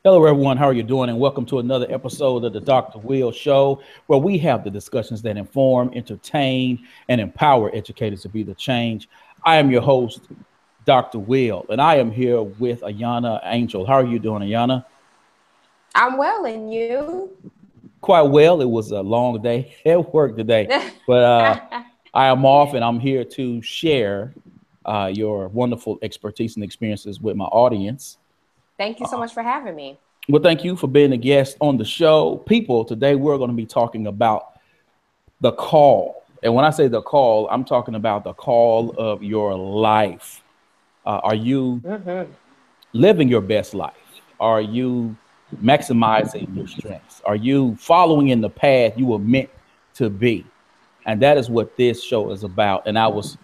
Hello, everyone. How are you doing? And welcome to another episode of the Dr. Will Show, where we have the discussions that inform, entertain, and empower educators to be the change. I am your host, Dr. Will, and I am here with Ayana Angel. How are you doing, Ayana? I'm well, and you? Quite well. It was a long day at work today, but I am off and I'm here to share your wonderful expertise and experiences with my audience. Thank you so much for having me. Well, thank you for being a guest on the show. People, today we're going to be talking about the call. And when I say the call, I'm talking about the call of your life. Are you Hmm. living your best life? Are you maximizing your strengths? Are you following in the path you were meant to be? And that is what this show is about. And I was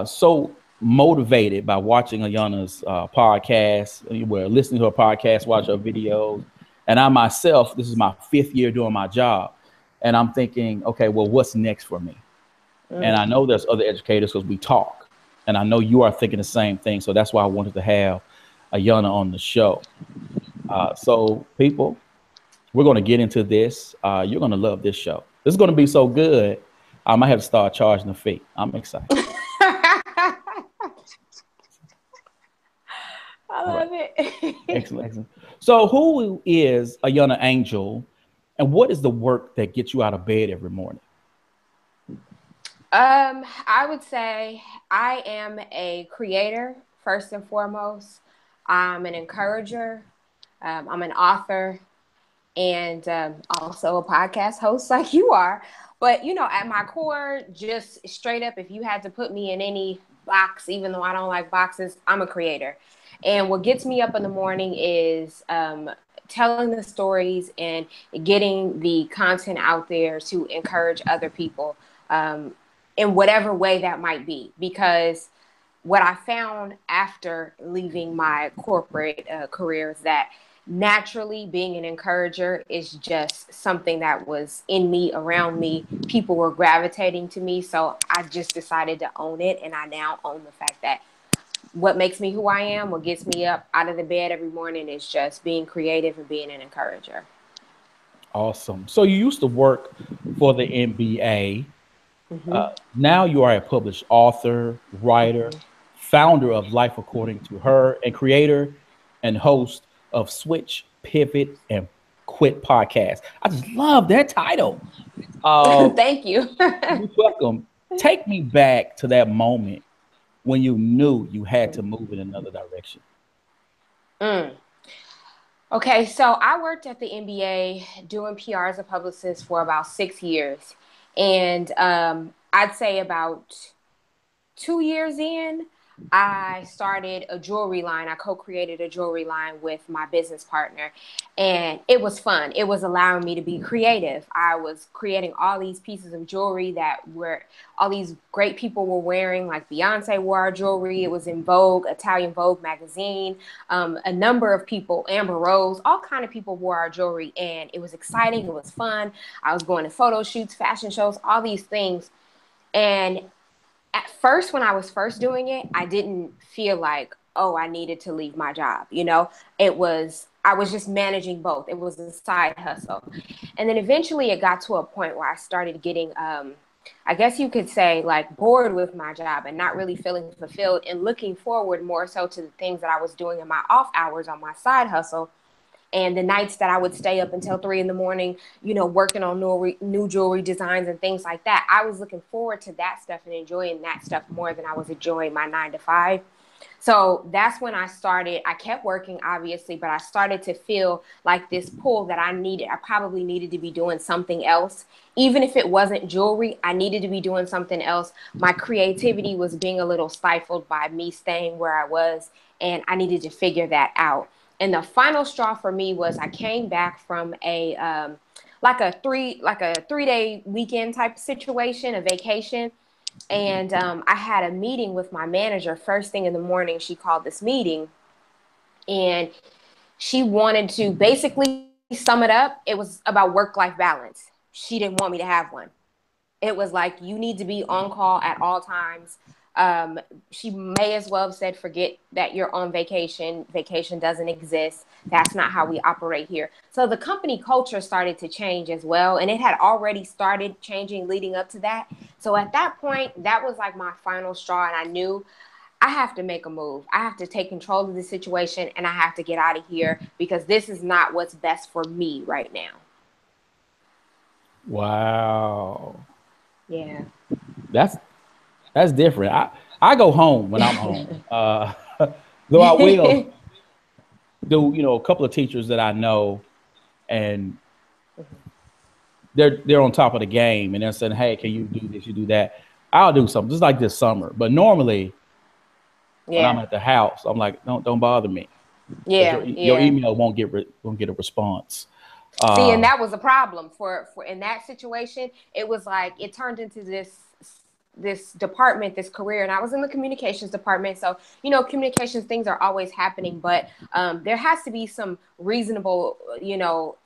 so motivated by watching Ayana's podcast, where listening to her podcast, watch her videos. And I myself, this is my fifth year doing my job. And I'm thinking, okay, well, what's next for me? And I know there's other educators because we talk. And I know you are thinking the same thing. So that's why I wanted to have Ayana on the show. So, people, we're going to get into this. You're going to love this show. This is going to be so good. I might have to start charging a fee. I'm excited. I All right. love it. Excellent. Excellent. So, who is Ayana Angel, and what is the work that gets you out of bed every morning? I would say I am a creator first and foremost. I'm an encourager. I'm an author, and also a podcast host like you are. But at my core, just straight up, if you had to put me in any box, even though I don't like boxes, I'm a creator. And what gets me up in the morning is telling the stories and getting the content out there to encourage other people in whatever way that might be. Because what I found after leaving my corporate career is that naturally being an encourager is just something that was in me, around me. People were gravitating to me. So I just decided to own it. And I now own the fact that what makes me who I am, what gets me up out of the bed every morning is just being creative and being an encourager. Awesome. So, you used to work for the NBA. Hmm. Now you are a published author, writer, founder of Life According to Her, and creator and host of Switch, Pivot, and Quit podcast. I just love that title. Uh, Thank you. you're welcome. Take me back to that moment when you knew you had to move in another direction. Mm. Okay, so I worked at the NBA doing PR as a publicist for about 6 years. And I'd say about 2 years in, I started a jewelry line. I co-created a jewelry line with my business partner, and it was fun. It was allowing me to be creative. I was creating all these pieces of jewelry that were all these great people were wearing, like Beyonce wore our jewelry. It was in Vogue, Italian Vogue magazine. A number of people, Amber Rose, all kind of people wore our jewelry, and it was exciting. It was fun. I was going to photo shoots, fashion shows, all these things. And at first, when I was first doing it, I didn't feel like, oh, I needed to leave my job. I was just managing both. It was a side hustle. And then eventually it got to a point where I started getting, I guess you could say, like, bored with my job and not really feeling fulfilled and looking forward more so to the things that I was doing in my off hours on my side hustle. And the nights that I would stay up until 3 in the morning, working on new jewelry designs and things like that, I was looking forward to that stuff and enjoying that stuff more than I was enjoying my 9 to 5. So that's when I started. I kept working, obviously, but I started to feel like this pull that I needed. I probably needed to be doing something else. Even if it wasn't jewelry, I needed to be doing something else. My creativity was being a little stifled by me staying where I was, and I needed to figure that out. And the final straw for me was I came back from a like a 3 day weekend type situation, a vacation, and I had a meeting with my manager first thing in the morning. She called this meeting, and she wanted to basically sum it up. It was about work-life balance. She didn't want me to have one. It was like, you need to be on call at all times. She may as well have said, forget that you're on vacation. Vacation doesn't exist. That's not how we operate here. So the company culture started to change as well. And it had already started changing leading up to that. So at that point, that was like my final straw. And I knew I have to make a move. I have to take control of the situation and I have to get out of here because this is not what's best for me right now. Wow. Yeah. That's different. I go home when I'm home. Though I will do, a couple of teachers that I know, and they're on top of the game, and they're saying, "Hey, can you do this? You do that." I'll do something just like this summer. But normally, when I'm at the house, I'm like, "Don't bother me." Yeah, your email won't get a response. See, and that was a problem for in that situation. It was like it turned into this department, this career, and I was in the communications department. So, communications things are always happening, but there has to be some reasonable,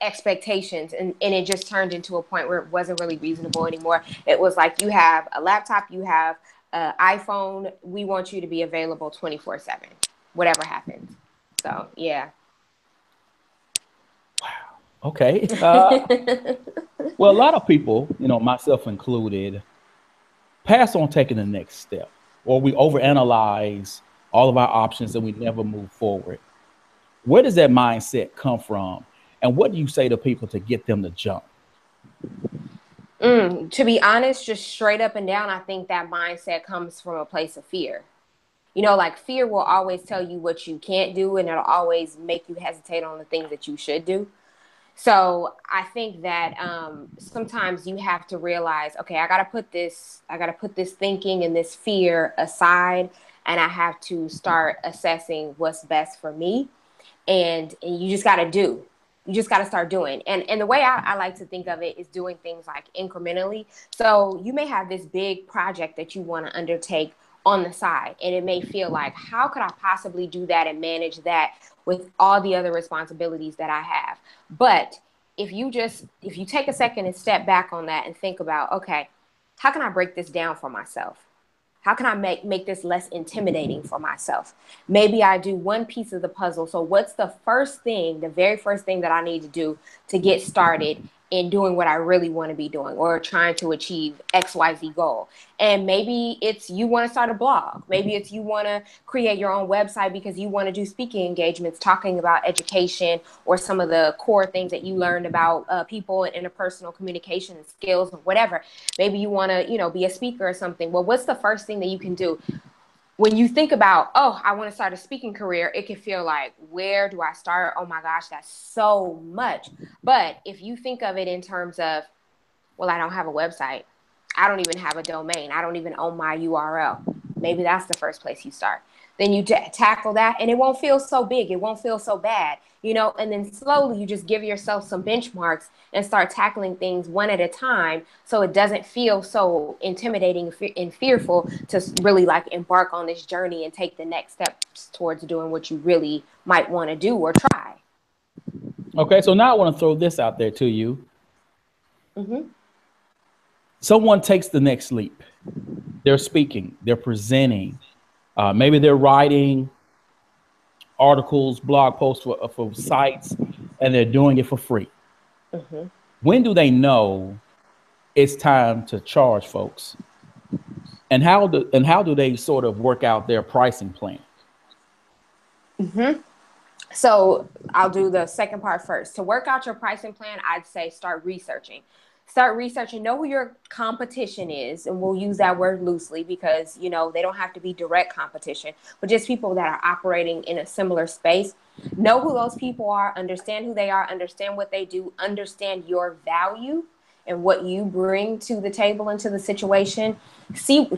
expectations. And it just turned into a point where it wasn't really reasonable anymore. It was like, you have a laptop, you have an iPhone. We want you to be available 24/7, whatever happens. So, yeah. Wow. Okay. Well, a lot of people, myself included, pass on taking the next step, or we overanalyze all of our options and we never move forward. Where does that mindset come from? And what do you say to people to get them to jump? To be honest, just straight up and down, I think that mindset comes from a place of fear. Like fear will always tell you what you can't do, and it'll always make you hesitate on the things that you should do. So I think that sometimes you have to realize, okay, I got to put this thinking and this fear aside, and I have to start assessing what's best for me. And you just got to do. You just got to start doing. And the way I like to think of it is doing things like incrementally. So you may have this big project that you want to undertake on the side, and it may feel like, how could I possibly do that and manage that with all the other responsibilities that I have? But if you take a second and step back on that and think about, okay, how can I break this down for myself? How can I make this less intimidating for myself? Maybe I do one piece of the puzzle. So what's the very first thing that I need to do to get started in doing what I really want to be doing, or trying to achieve XYZ goal? And maybe it's you want to start a blog. Maybe it's you want to create your own website because you want to do speaking engagements talking about education or some of the core things that you learned about people and interpersonal communication and skills or whatever. Maybe you want to, be a speaker or something. Well, what's the first thing that you can do? When you think about, oh, I want to start a speaking career, it can feel like, where do I start? Oh my gosh, that's so much. But if you think of it in terms of, well, I don't have a website. I don't even have a domain. I don't even own my URL. Maybe that's the first place you start. Then you tackle that, and it won't feel so big. It won't feel so bad, and then slowly you just give yourself some benchmarks and start tackling things one at a time, so it doesn't feel so intimidating and fearful to really like embark on this journey and take the next steps towards doing what you really might want to do or try. Okay, so now I want to throw this out there to you. Mm-hmm. Someone takes the next leap. They're speaking, they're presenting, maybe they're writing articles, blog posts for sites, and they're doing it for free. Mm-hmm. When do they know it's time to charge folks? And how do they sort of work out their pricing plan? Mm-hmm. So I'll do the second part first. To work out your pricing plan, I'd say start researching. Know who your competition is. And we'll use that word loosely because, they don't have to be direct competition, but just people that are operating in a similar space. Know who those people are, understand who they are, understand what they do, understand your value and what you bring to the table and to the situation.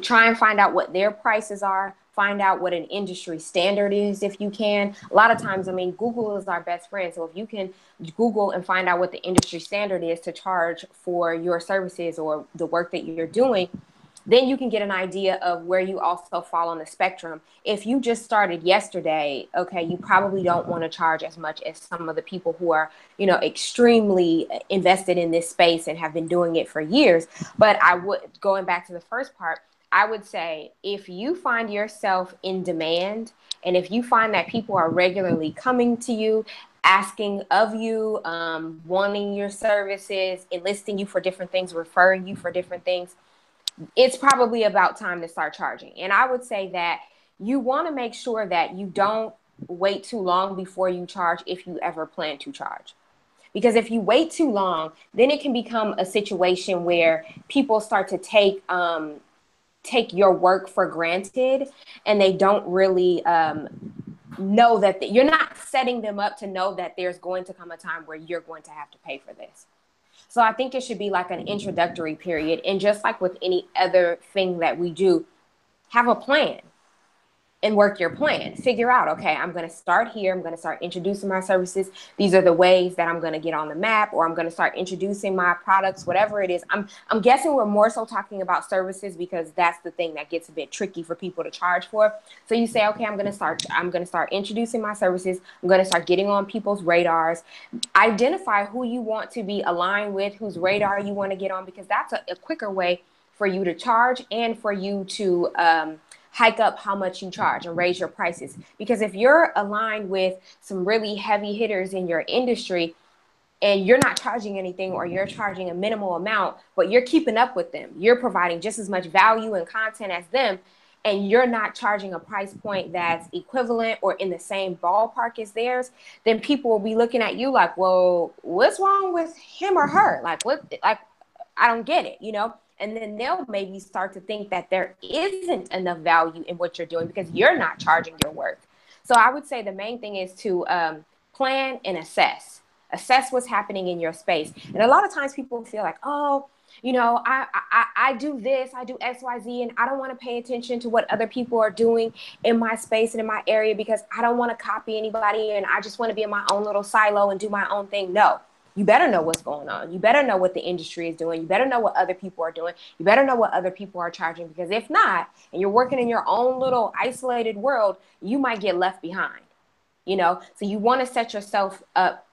Try and find out what their prices are. Find out what an industry standard is if you can. A lot of times, Google is our best friend. So if you can Google and find out what the industry standard is to charge for your services or the work that you're doing, then you can get an idea of where you also fall on the spectrum. If you just started yesterday, okay, you probably don't want to charge as much as some of the people who are, extremely invested in this space and have been doing it for years. But going back to the first part, I would say if you find yourself in demand and if you find that people are regularly coming to you, asking of you, wanting your services, enlisting you for different things, referring you for different things, it's probably about time to start charging. And I would say that you want to make sure that you don't wait too long before you charge if you ever plan to charge. Because if you wait too long, then it can become a situation where people start to take your work for granted, and they don't really know that you're not setting them up to know that there's going to come a time where you're going to have to pay for this. So I think it should be like an introductory period. And just like with any other thing that we do, have a plan and work your plan. Figure out, okay, I'm going to start here. I'm going to start introducing my services. These are the ways that I'm going to get on the map, or I'm going to start introducing my products, whatever it is. I'm guessing we're more so talking about services because that's the thing that gets a bit tricky for people to charge for. So you say, okay, I'm going to start introducing my services. I'm going to start getting on people's radars. Identify who you want to be aligned with, whose radar you want to get on, because that's a quicker way for you to charge and for you to hike up how much you charge and raise your prices. Because if you're aligned with some really heavy hitters in your industry and you're not charging anything, or you're charging a minimal amount, but you're keeping up with them, you're providing just as much value and content as them, and you're not charging a price point that's equivalent or in the same ballpark as theirs, then people will be looking at you like, well, what's wrong with him or her? Like, what? Like, I don't get it, you know? And then they'll maybe start to think that there isn't enough value in what you're doing because you're not charging your worth. So I would say the main thing is to plan and assess. Assess what's happening in your space. And a lot of times people feel like, oh, you know, I do this, I do X, Y, Z, and I don't want to pay attention to what other people are doing in my space and in my area because I don't want to copy anybody and I just want to be in my own little silo and do my own thing. No. You better know what's going on. You better know what the industry is doing. You better know what other people are doing. You better know what other people are charging, because if not, and you're working in your own little isolated world, you might get left behind, you know? So you want to set yourself up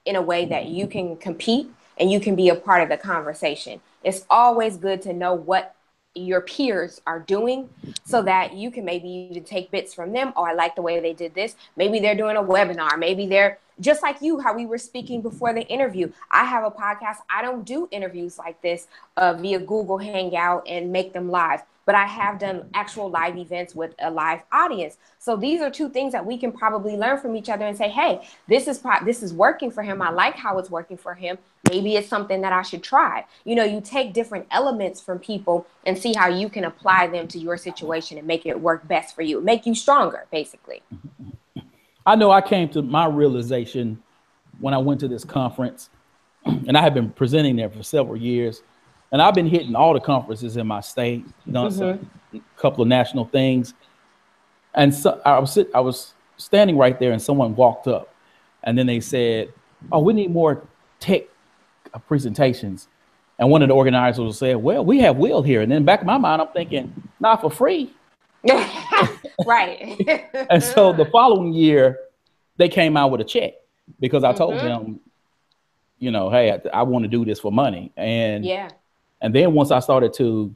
in a way that you can compete and you can be a part of the conversation. It's always good to know what your peers are doing so that you can maybe even take bits from them. Oh, I like the way they did this. Maybe they're doing a webinar. Maybe they're just like you, how we were speaking before the interview. I have a podcast. I don't do interviews like this via Google Hangout and make them live, but I have done actual live events with a live audience. So these are two things that we can probably learn from each other and say, hey, this is working for him. I like how it's working for him. Maybe it's something that I should try. You know, you take different elements from people and see how you can apply them to your situation and make it work best for you, make you stronger, basically. I know I came to my realization when I went to this conference, and I have been presenting there for several years, and I've been hitting all the conferences in my state, done a couple of national things. And so I was standing right there and someone walked up and then they said, oh, we need more tech presentations. And one of the organizers said, well, we have Will here. And then back in my mind, I'm thinking, not for free. Right. And so the following year, they came out with a check because I told them, you know, hey, I want to do this for money. And yeah. And then once I started to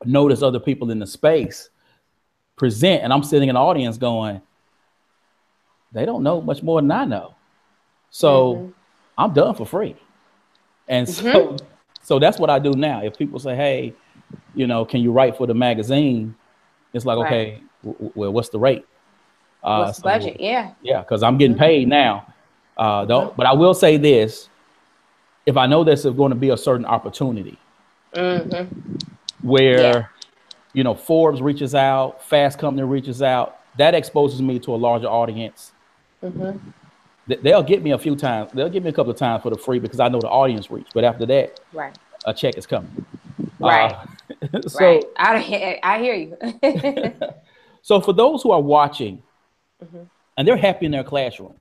notice other people in the space present, and I'm sitting in the audience going, they don't know much more than I know. So I'm done for free. And so that's what I do now. If people say, hey, you know, can you write for the magazine? It's like, okay, well, what's the rate? What's the budget? Yeah. Yeah, because I'm getting paid now. But I will say this, if I know there's going to be a certain opportunity where, you know, Forbes reaches out, Fast Company reaches out, that exposes me to a larger audience. They'll get me a few times. They'll give me a couple of times for the free because I know the audience reach. But after that, a check is coming. So I hear you. So for those who are watching and they're happy in their classroom,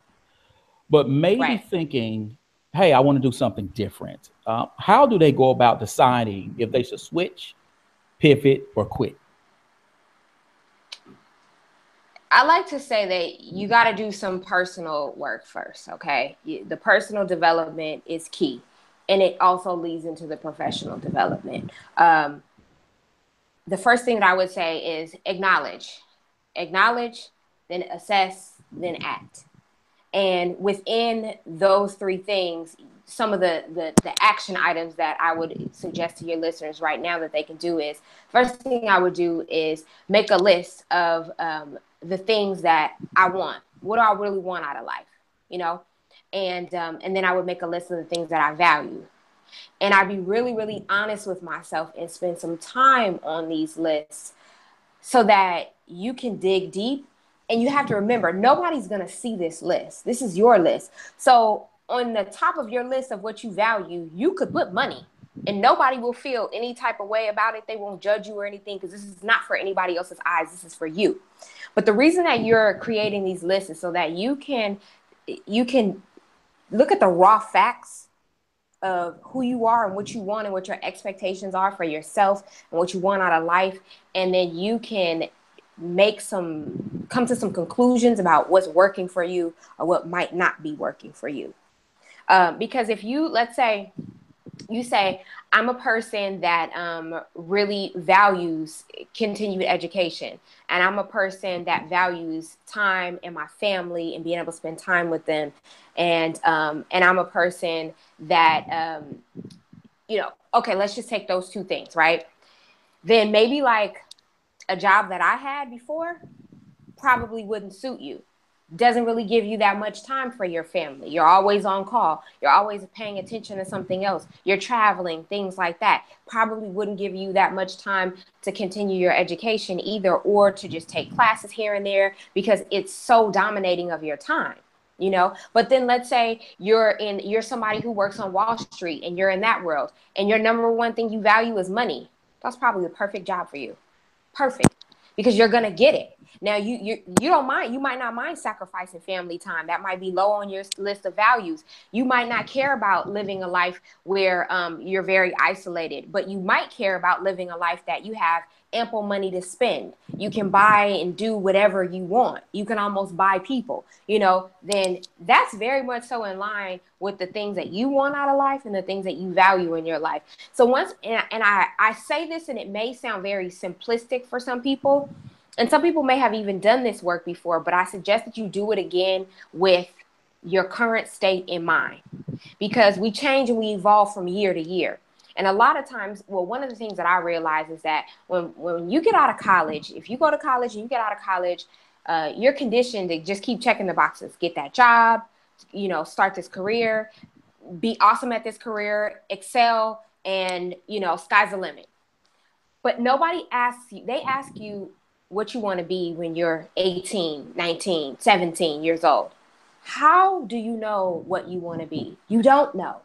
but maybe thinking, hey, I want to do something different. How do they go about deciding if they should switch, pivot, or quit? I like to say that you got to do some personal work first, okay? The personal development is key, and it also leads into the professional development. the first thing that I would say is acknowledge, then assess, then act. And within those three things, some of the action items that I would suggest to your listeners right now that they can do is, first thing I would do is make a list of the things that I want. What do I really want out of life? You know, and then I would make a list of the things that I value. And I'd be really, really honest with myself and spend some time on these lists so that you can dig deep. And you have to remember, nobody's going to see this list. This is your list. So on the top of your list of what you value, you could put money and nobody will feel any type of way about it. They won't judge you or anything because this is not for anybody else's eyes. This is for you. But the reason that you're creating these lists is so that you can look at the raw facts of who you are and what you want and what your expectations are for yourself and what you want out of life. And then you can come to some conclusions about what's working for you or what might not be working for you. Because if you, let's say, you say, I'm a person that really values continued education, and I'm a person that values time and my family and being able to spend time with them, and I'm a person that, okay, let's just take those two things, right? Then maybe like a job that I had before probably wouldn't suit you. Doesn't really give you that much time for your family. You're always on call. You're always paying attention to something else. You're traveling, things like that. Probably wouldn't give you that much time to continue your education either, or to just take classes here and there because it's so dominating of your time, you know? But then let's say you're somebody who works on Wall Street and you're in that world and your number one thing you value is money. That's probably the perfect job for you. Perfect. Because you're going to get it. Now, you don't mind. You might not mind sacrificing family time. That might be low on your list of values. You might not care about living a life where you're very isolated, but you might care about living a life that you have ample money to spend. You can buy and do whatever you want. You can almost buy people, then that's very much so in line with the things that you want out of life and the things that you value in your life. So I say this, and it may sound very simplistic for some people, and some people may have even done this work before, but I suggest that you do it again with your current state in mind, because we change and we evolve from year to year. And a lot of times, one of the things that I realize is that when you get out of college, if you go to college and you get out of college, you're conditioned to just keep checking the boxes, get that job, start this career, be awesome at this career, excel, and, sky's the limit. But nobody asks you, they ask you what you want to be when you're 18, 19, 17 years old. How do you know what you want to be? You don't know.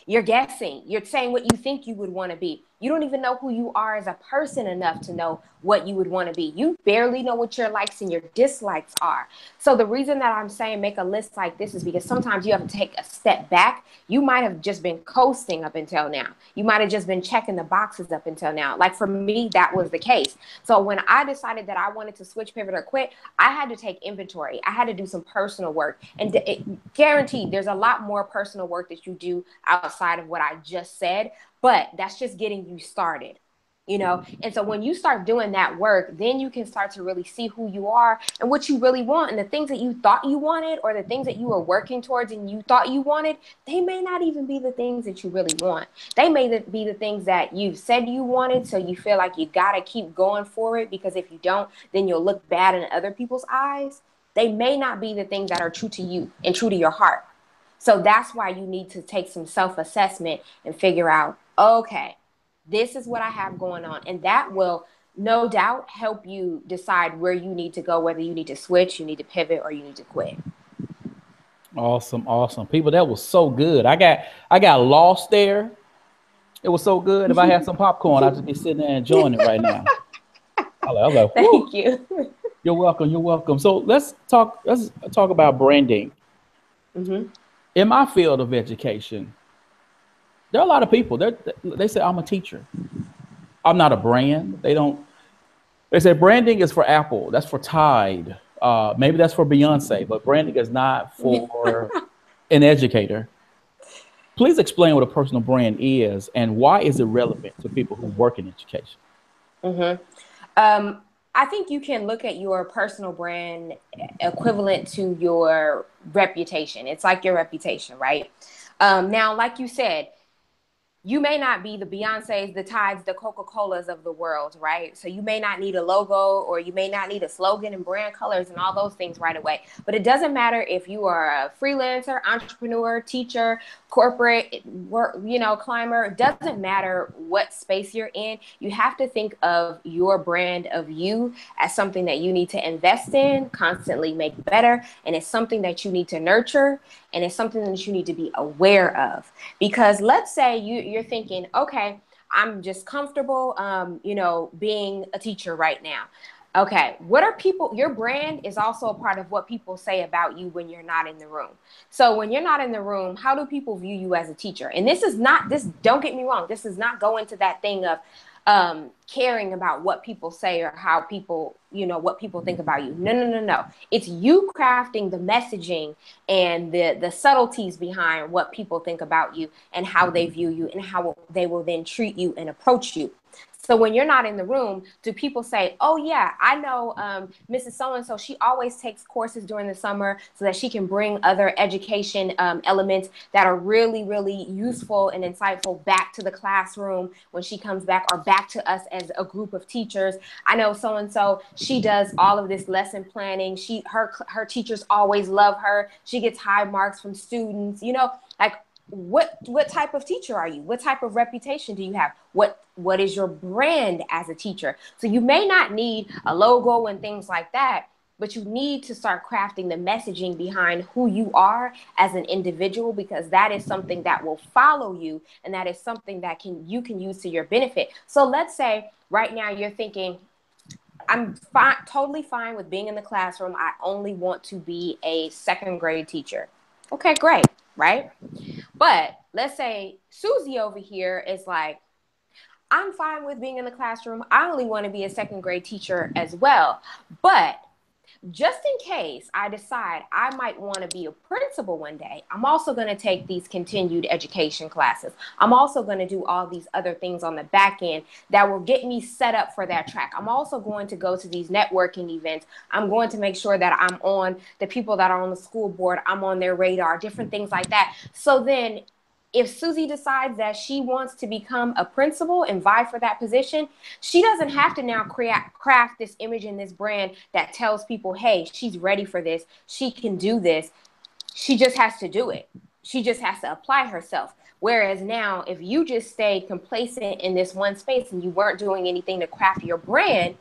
You're guessing. You're saying what you think you would want to be. You don't even know who you are as a person enough to know what you would want to be. You barely know what your likes and your dislikes are. So the reason that I'm saying make a list like this is because sometimes you have to take a step back. You might have just been coasting up until now. You might have just been checking the boxes up until now. Like for me, that was the case. So when I decided that I wanted to switch, pivot, or quit, I had to take inventory. I had to do some personal work. And guaranteed, there's a lot more personal work that you do outside of what I just said. But that's just getting you started, And so when you start doing that work, then you can start to really see who you are and what you really want. And the things that you thought you wanted, or the things that you were working towards and you thought you wanted, they may not even be the things that you really want. They may be the things that you said you wanted. So you feel like you got to keep going for it, because if you don't, then you'll look bad in other people's eyes. They may not be the things that are true to you and true to your heart. So that's why you need to take some self-assessment and figure out, okay, this is what I have going on. And that will no doubt help you decide where you need to go, whether you need to switch, you need to pivot, or you need to quit. Awesome. People, that was so good. I got lost there. It was so good. If I had some popcorn, I'd just be sitting there enjoying it right now. Hello. Thank you. You're welcome. So let's talk about branding. Mm-hmm. In my field of education, there are a lot of people they say I'm a teacher. I'm not a brand. They say branding is for Apple. That's for Tide. Maybe that's for Beyonce, but branding is not for an educator. Please explain what a personal brand is and why is it relevant to people who work in education? I think you can look at your personal brand equivalent to your reputation. It's like your reputation, right? Now, like you said, you may not be the Beyoncés, the Tides, the Coca-Colas of the world, right? So you may not need a logo, or you may not need a slogan and brand colors and all those things right away. But it doesn't matter if you are a freelancer, entrepreneur, teacher, corporate, work, climber. It doesn't matter what space you're in. You have to think of your brand of you as something that you need to invest in, constantly make better. And it's something that you need to nurture. And it's something that you need to be aware of. Because let's say you're thinking, okay, I'm just comfortable, being a teacher right now. Okay, what are people, your brand is also a part of what people say about you when you're not in the room. So when you're not in the room, how do people view you as a teacher? And don't get me wrong, this does not go into that thing of caring about what people say or how people, what people think about you. No. It's you crafting the messaging and the subtleties behind what people think about you and how they view you and how they will then treat you and approach you. So when you're not in the room, do people say, oh, yeah, I know Mrs. So-and-so, she always takes courses during the summer so that she can bring other education elements that are really, really useful and insightful back to the classroom when she comes back, or back to us as a group of teachers. I know so-and-so, she does all of this lesson planning. Her teachers always love her. She gets high marks from students, like, what type of teacher are you? What type of reputation do you have? What is your brand as a teacher? So you may not need a logo and things like that, but you need to start crafting the messaging behind who you are as an individual, because that is something that will follow you, and that is something that you can use to your benefit. So let's say right now you're thinking, I'm totally fine with being in the classroom. I only want to be a second grade teacher. Okay, great, right? But let's say Susie over here is like, I'm fine with being in the classroom. I only want to be a second grade teacher as well. But just in case I decide I might want to be a principal one day, I'm also going to take these continued education classes. I'm also going to do all these other things on the back end that will get me set up for that track. I'm also going to go to these networking events. I'm going to make sure that I'm on the people that are on the school board. I'm on their radar, different things like that. So then if Susie decides that she wants to become a principal and vie for that position, she doesn't have to now craft this image and this brand that tells people, hey, she's ready for this. She can do this. She just has to do it. She just has to apply herself. Whereas now, if you just stay complacent in this one space and you weren't doing anything to craft your brand,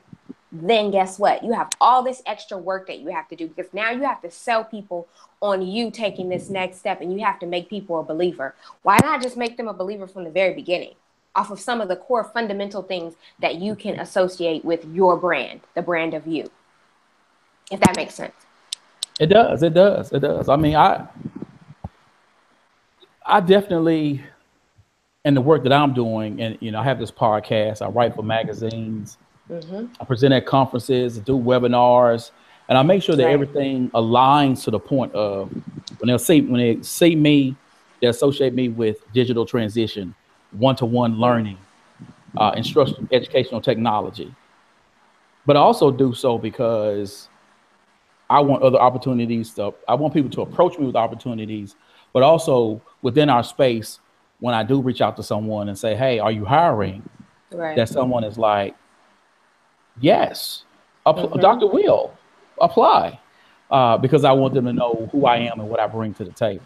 then guess what? You have all this extra work that you have to do, because now you have to sell people on you taking this next step, and you have to make people a believer. Why not just make them a believer from the very beginning, off of some of the core fundamental things that you can associate with your brand, the brand of you, if that makes sense? It does. It does. It does. I mean, I definitely, in the work that I'm doing, and I have this podcast, I write for magazines, I present at conferences, do webinars, and I make sure that everything aligns to the point of when they see me, they associate me with digital transition, one-to-one learning, instruction, educational technology. But I also do so because I want I want people to approach me with opportunities, but also within our space, when I do reach out to someone and say, hey, are you hiring? That someone is like, yes, Dr. Will, apply, because I want them to know who I am and what I bring to the table.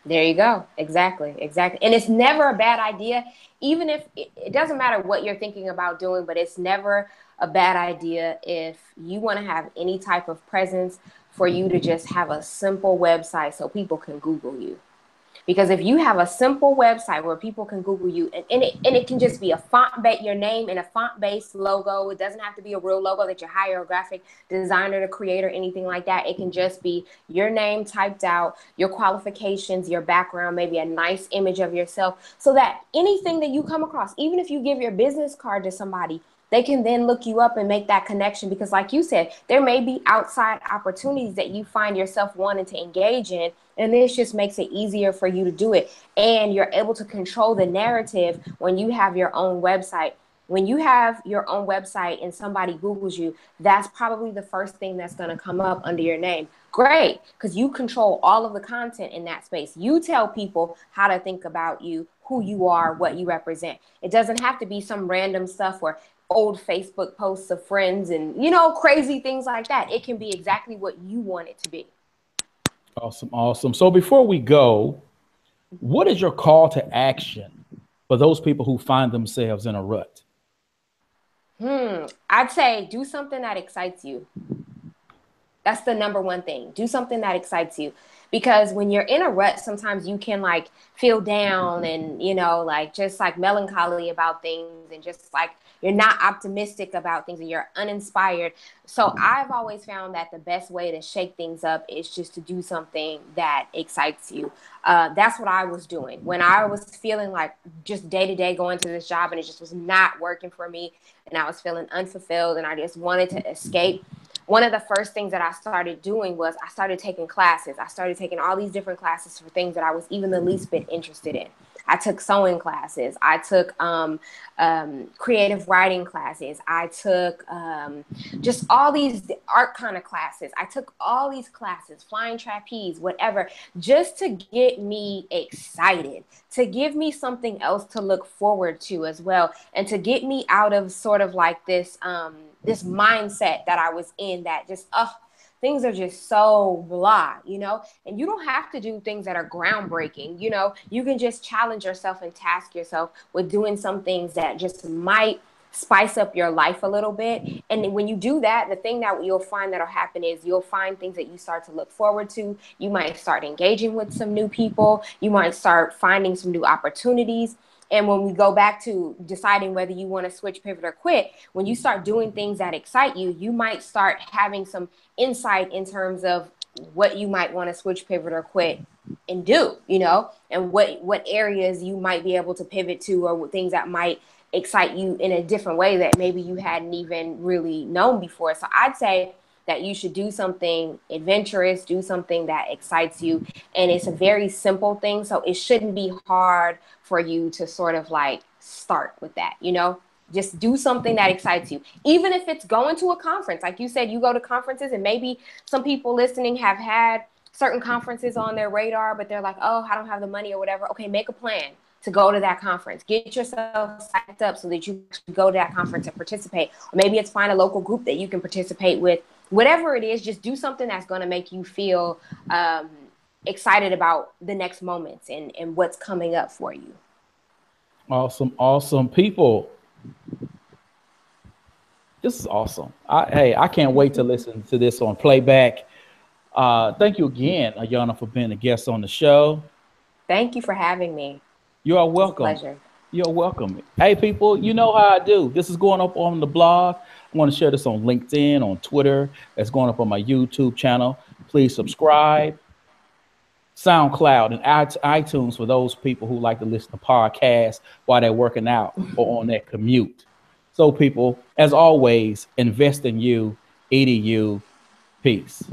There you go. Exactly. And it's never a bad idea, even if it doesn't matter what you're thinking about doing, but it's never a bad idea if you want to have any type of presence, for you to just have a simple website so people can Google you. Because if you have a simple website where people can Google you, and it can just be a your name and a font-based logo. It doesn't have to be a real logo that you hire a graphic designer to create or anything like that. It can just be your name typed out, your qualifications, your background, maybe a nice image of yourself, so that anything that you come across, even if you give your business card to somebody, they can then look you up and make that connection. Because like you said, there may be outside opportunities that you find yourself wanting to engage in. And this just makes it easier for you to do it. And you're able to control the narrative when you have your own website. When you have your own website and somebody Googles you, that's probably the first thing that's going to come up under your name. Great, because you control all of the content in that space. You tell people how to think about you, who you are, what you represent. It doesn't have to be some random stuff or old Facebook posts of friends and, you know, crazy things like that. It can be exactly what you want it to be. Awesome, awesome. So before we go, what is your call to action for those people who find themselves in a rut? I'd say do something that excites you. That's the number one thing. Do something that excites you. Because when you're in a rut, sometimes you can like feel down and, you know, like just like melancholy about things and just like you're not optimistic about things and you're uninspired. So I've always found that the best way to shake things up is just to do something that excites you. That's what I was doing when I was feeling like just day to day going to this job and it just was not working for me and I was feeling unfulfilled and I just wanted to escape. One of the first things that I started doing was I started taking classes. I started taking all these different classes for things that I was even the least bit interested in. I took sewing classes. I took creative writing classes. I took just all these art kind of classes. I took all these classes, flying trapeze, whatever, just to get me excited, to give me something else to look forward to as well, and to get me out of sort of like this this mindset that I was in that just, things are just so blah, you know, and you don't have to do things that are groundbreaking. You know, you can just challenge yourself and task yourself with doing some things that just might spice up your life a little bit. And when you do that, the thing that you'll find that'll happen is you'll find things that you start to look forward to. You might start engaging with some new people. You might start finding some new opportunities. And when we go back to deciding whether you want to switch, pivot, or quit, when you start doing things that excite you, you might start having some insight in terms of what you might want to switch, pivot, or quit and do, you know, and what areas you might be able to pivot to or things that might excite you in a different way that maybe you hadn't even really known before. So I'd say that you should do something adventurous, do something that excites you. And it's a very simple thing. So it shouldn't be hard for you to sort of like start with that, you know? Just do something that excites you. Even if it's going to a conference, like you said, you go to conferences and maybe some people listening have had certain conferences on their radar, but they're like, oh, I don't have the money or whatever. Okay, make a plan to go to that conference. Get yourself psyched up so that you can go to that conference and participate. Or maybe it's find a local group that you can participate with. Whatever it is, just do something that's going to make you feel excited about the next moments and what's coming up for you. Awesome, awesome. People, this is awesome. I can't wait to listen to this on playback. Thank you again, Ayana, for being a guest on the show. Thank you for having me. You are welcome. It's a pleasure. You're welcome. Hey, people, you know how I do. This is going up on the blog. I want to share this on LinkedIn, on Twitter. It's going up on my YouTube channel. Please subscribe. SoundCloud and iTunes for those people who like to listen to podcasts while they're working out or on their commute. So, people, as always, invest in you, EDU. Peace.